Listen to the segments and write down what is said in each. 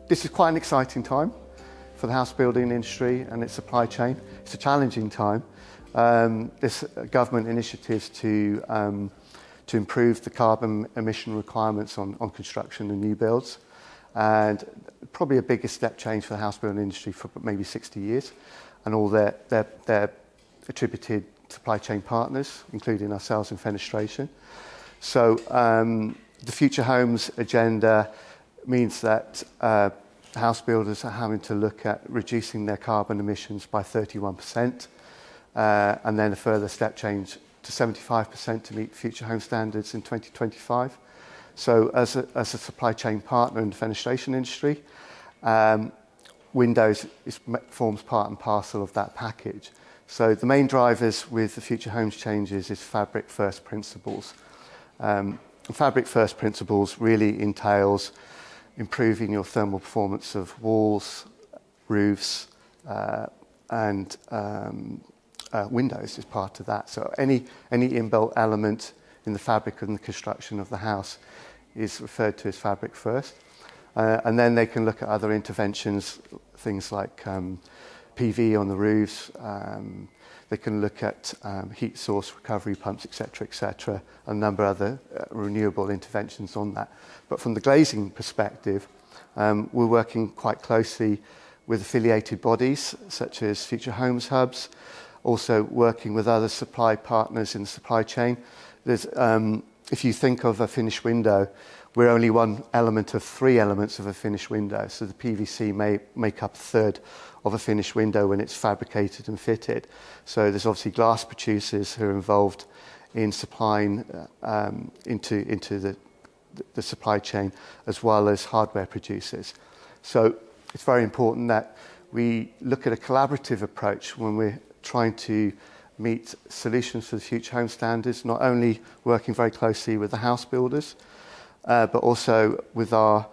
This is quite an exciting time for the house building industry and its supply chain. It's a challenging time. There's government initiatives to improve the carbon emission requirements on construction and new builds, and probably a bigger step change for the house building industry for maybe 60 years, and all their attributed supply chain partners, including ourselves in fenestration. So the Future Homes agenda means that house builders are having to look at reducing their carbon emissions by 31%, and then a further step change to 75% to meet Future Home standards in 2025. So as a supply chain partner in the fenestration industry, windows forms part and parcel of that package. So the main drivers with the Future Homes changes is fabric first principles. Fabric first principles really entails improving your thermal performance of walls, roofs, and windows is part of that. So any inbuilt element in the fabric and the construction of the house is referred to as fabric first. And then they can look at other interventions, things like PV on the roofs. They can look at heat source recovery pumps, etc., a number of other renewable interventions on that. But from the glazing perspective, we're working quite closely with affiliated bodies such as Future Homes hubs, also working with other supply partners in the supply chain. There's, if you think of a finished window, we're only one element of three elements of a finished window. So the PVC may make up a third of a finished window when it's fabricated and fitted. So there's obviously glass producers who are involved in supplying into the supply chain, as well as hardware producers. So it's very important that we look at a collaborative approach when we're trying to meet solutions for the Future Home standards, not only working very closely with the house builders, but also with our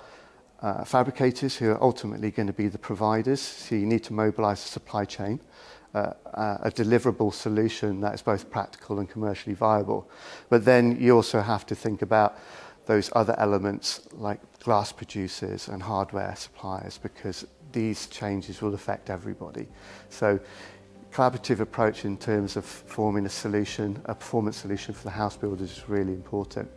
fabricators, who are ultimately going to be the providers. So you need to mobilise the supply chain, a deliverable solution that is both practical and commercially viable. But then you also have to think about those other elements like glass producers and hardware suppliers, because these changes will affect everybody. So collaborative approach in terms of forming a solution, a performance solution for the house builders is really important.